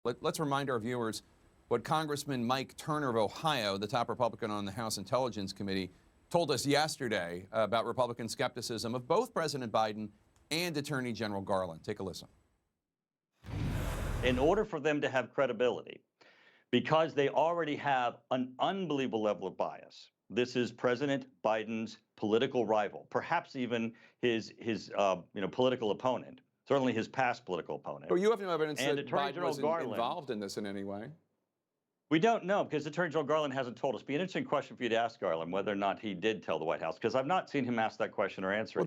Let's remind our viewers what Congressman Mike Turner of Ohio, the top Republican on the House Intelligence Committee, told us yesterday about Republican skepticism of both President Biden and Attorney General Garland. Take a listen. In order for them to have credibility, because they already have an unbelievable level of bias. This is President Biden's political rival, perhaps even his political opponent, certainly his past political opponent. Well, you have no evidence and that Attorney Biden General was Garland, involved in this in any way. We don't know, because Attorney General Garland hasn't told us. It'd be an interesting question for you to ask Garland, whether or not he did tell the White House, because I've not seen him ask that question or answer it.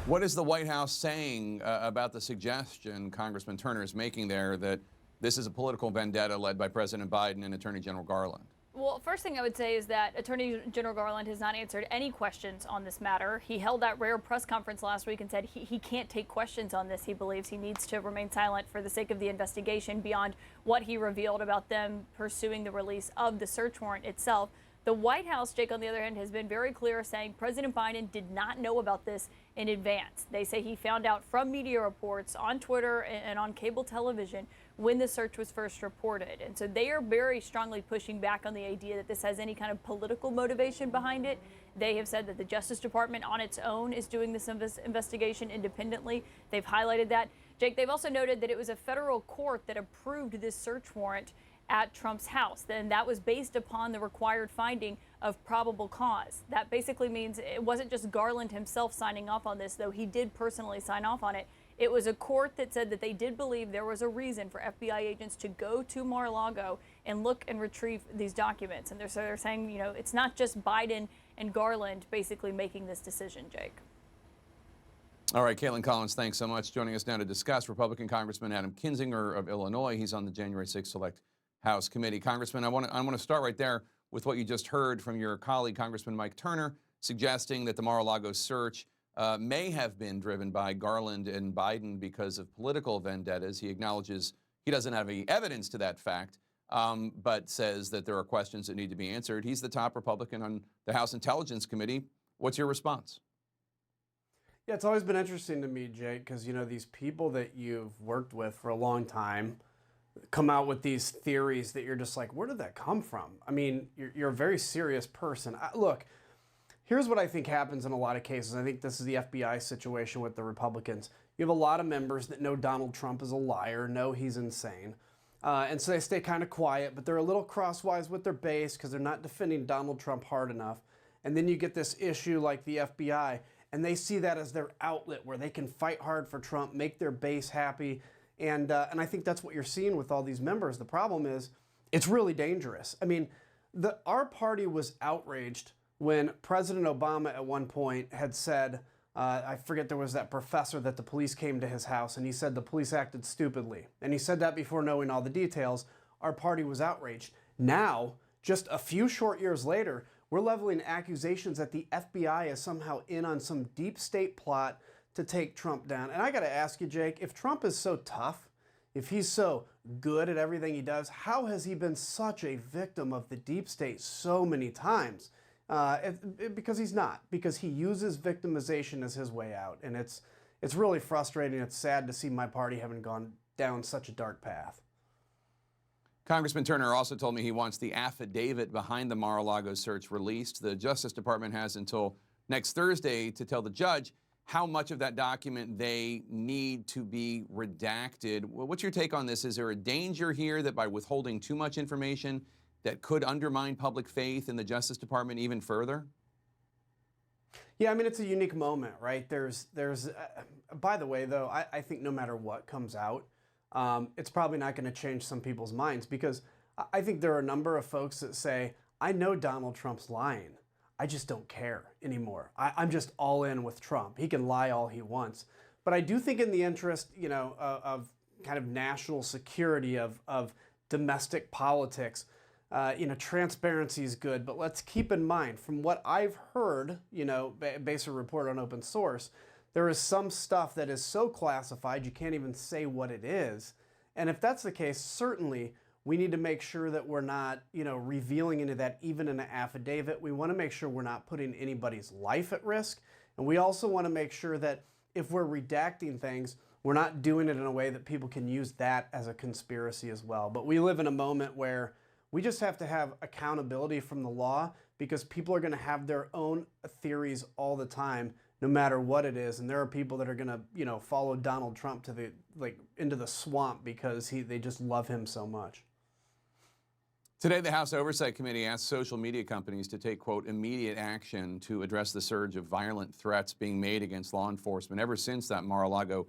What is the White House saying about the suggestion Congressman Turner is making there that this is a political vendetta led by President Biden and Attorney General Garland? Well, first thing I would say is that Attorney General Garland has not answered any questions on this matter. He held that rare press conference last week and said he can't take questions on this. He believes he needs to remain silent for the sake of the investigation beyond what he revealed about them pursuing the release of the search warrant itself. The White House, Jake, on the other hand, has been very clear, saying President Biden did not know about this in advance. They say he found out from media reports on Twitter and on cable television when the search was first reported. And so they are very strongly pushing back on the idea that this has any kind of political motivation behind it. They have said that the Justice Department on its own is doing this investigation independently. They've highlighted that. Jake, they've also noted that it was a federal court that approved this search warrant at Trump's house. Then that was based upon the required finding of probable cause. That basically means it wasn't just Garland himself signing off on this, though he did personally sign off on it. It was a court that said that they did believe there was a reason for FBI agents to go to Mar-a-Lago and look and retrieve these documents. And they're saying, you know, it's not just Biden and Garland basically making this decision, Jake. All right, Caitlin Collins, thanks so much. Joining us now to discuss Republican Congressman Adam Kinzinger of Illinois. He's on the January 6th Select House Committee. Congressman, I want to start right there with what you just heard from your colleague, Congressman Mike Turner, suggesting that the Mar-a-Lago search may have been driven by Garland and Biden because of political vendettas. He acknowledges he doesn't have any evidence to that fact, but says that there are questions that need to be answered. He's the top Republican on the House Intelligence Committee. What's your response? Yeah, it's always been interesting to me, Jake, because, you know, these people that you've worked with for a long time come out with these theories that you're just like, where did that come from? I mean, you're a very serious person. Look, here's what I think happens in a lot of cases. I think this is the FBI situation with the Republicans. You have a lot of members that know Donald Trump is a liar, know he's insane. And so they stay kind of quiet, but they're a little crosswise with their base because they're not defending Donald Trump hard enough. And then you get this issue like the FBI, and they see that as their outlet where they can fight hard for Trump, make their base happy. And I think that's what you're seeing with all these members. The problem is it's really dangerous. I mean, our party was outraged when President Obama at one point had said, I forget, there was that professor that the police came to his house and he said the police acted stupidly. And he said that before knowing all the details. Our party was outraged. Now, just a few short years later, we're leveling accusations that the FBI is somehow in on some deep state plot to take Trump down. And I got to ask you, Jake, if Trump is so tough, if he's so good at everything he does, how has he been such a victim of the deep state so many times? Because he's not, because he uses victimization as his way out. And it's really frustrating. It's sad to see my party having gone down such a dark path. Congressman Turner also told me he wants the affidavit behind the Mar-a-Lago search released. The Justice Department has until next Thursday to tell the judge how much of that document they need to be redacted. What's your take on this? Is there a danger here that by withholding too much information that could undermine public faith in the Justice Department even further? Yeah, I mean, it's a unique moment, right? By the way, though, I think no matter what comes out, it's probably not going to change some people's minds, because I think there are a number of folks that say, I know Donald Trump's lying. I just don't care anymore. I'm just all in with Trump. He can lie all he wants. But I do think in the interest, you know, of kind of national security, of domestic politics, you know, transparency is good. But let's keep in mind, from what I've heard, you know, based on a report on open source, there is some stuff that is so classified you can't even say what it is. And if that's the case, certainly we need to make sure that we're not, you know, revealing into that even in an affidavit. We want to make sure we're not putting anybody's life at risk. And we also want to make sure that if we're redacting things, we're not doing it in a way that people can use that as a conspiracy as well. But we live in a moment where we just have to have accountability from the law, because people are going to have their own theories all the time, no matter what it is. And there are people that are going to, you know, follow Donald Trump to the, like, into the swamp because they just love him so much. Today, the House Oversight Committee asked social media companies to take, quote, immediate action to address the surge of violent threats being made against law enforcement ever since that Mar-a-Lago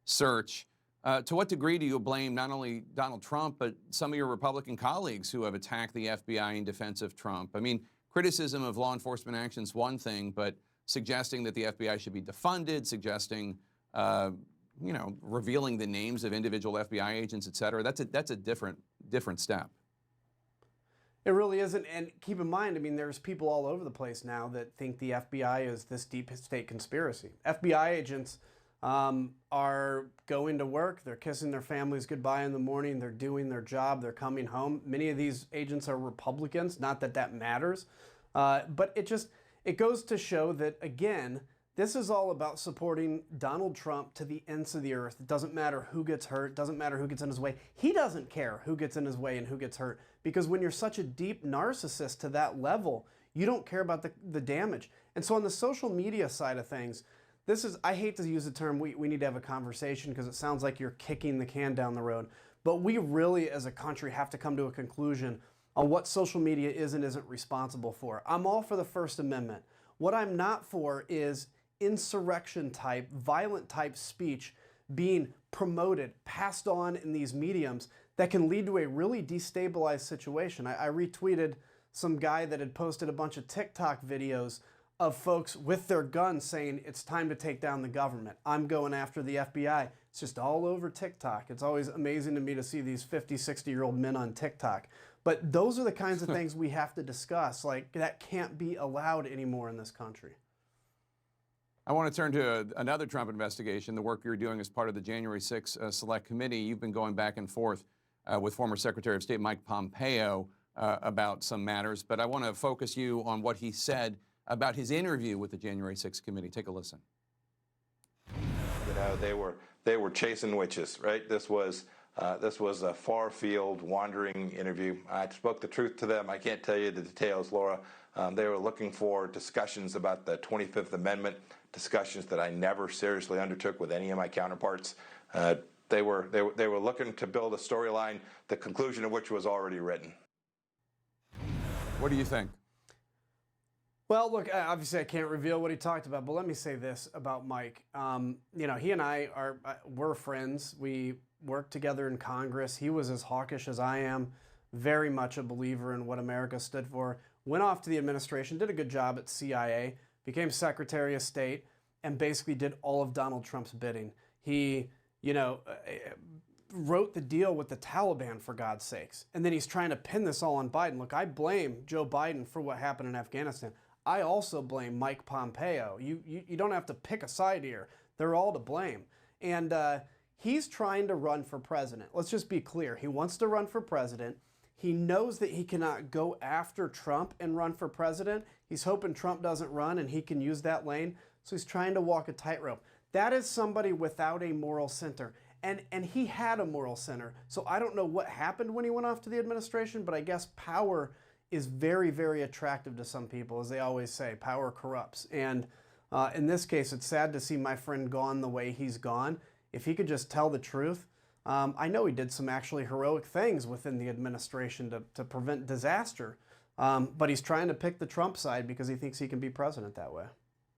search. To what degree do you blame not only Donald Trump, but some of your Republican colleagues who have attacked the FBI in defense of Trump? I mean, criticism of law enforcement action is one thing, but suggesting that the FBI should be defunded, suggesting, you know, revealing the names of individual FBI agents, et cetera, that's a different step. It really isn't. And keep in mind, I mean, there's people all over the place now that think the FBI is this deep state conspiracy. FBI agents are going to work, they're kissing their families goodbye in the morning, they're doing their job, they're coming home. Many of these agents are Republicans, not that that matters, but it goes to show that, again, this is all about supporting Donald Trump to the ends of the earth. It doesn't matter who gets hurt, doesn't matter who gets in his way. He doesn't care who gets in his way and who gets hurt, because when you're such a deep narcissist to that level, you don't care about the damage. And so on the social media side of things, I hate to use the term, we need to have a conversation, because it sounds like you're kicking the can down the road. But we really, as a country, have to come to a conclusion on what social media is and isn't responsible for. I'm all for the First Amendment. What I'm not for is insurrection type, violent type speech being promoted, passed on in these mediums that can lead to a really destabilized situation. I retweeted some guy that had posted a bunch of TikTok videos of folks with their guns saying it's time to take down the government. I'm going after the FBI. It's just all over TikTok. It's always amazing to me to see these 50, 60-year-old men on TikTok. But those are the kinds of things we have to discuss. Like, that can't be allowed anymore in this country. I want to turn to another Trump investigation, the work you're doing as part of the January 6 Select Committee. You've been going back and forth with former Secretary of State Mike Pompeo about some matters, but I want to focus you on what he said about his interview with the January 6 Committee. Take a listen. You know, they were chasing witches, right? This was a far field, wandering interview. I spoke the truth to them. I can't tell you the details, Laura. They were looking for discussions about the 25th Amendment, discussions that I never seriously undertook with any of my counterparts. They were looking to build a storyline, the conclusion of which was already written. What do you think? Well, look, obviously I can't reveal what he talked about, but let me say this about Mike. You know, he and I we're friends. We worked together in Congress. He was as hawkish as I am, very much a believer in what America stood for. Went off to the administration, did a good job at CIA, became Secretary of State, and basically did all of Donald Trump's bidding. He, you know, wrote the deal with the Taliban, for God's sakes. And then he's trying to pin this all on Biden. Look, I blame Joe Biden for what happened in Afghanistan. I also blame Mike Pompeo. You don't have to pick a side here. They're all to blame. And he's trying to run for president. Let's just be clear. He wants to run for president. He knows that he cannot go after Trump and run for president. He's hoping Trump doesn't run and he can use that lane. So he's trying to walk a tightrope. That is somebody without a moral center. And he had a moral center. So I don't know what happened when he went off to the administration, but I guess power is very, very attractive to some people. As they always say, power corrupts. And in this case, it's sad to see my friend gone the way he's gone. If he could just tell the truth, I know he did some actually heroic things within the administration to prevent disaster, but he's trying to pick the Trump side because he thinks he can be president that way.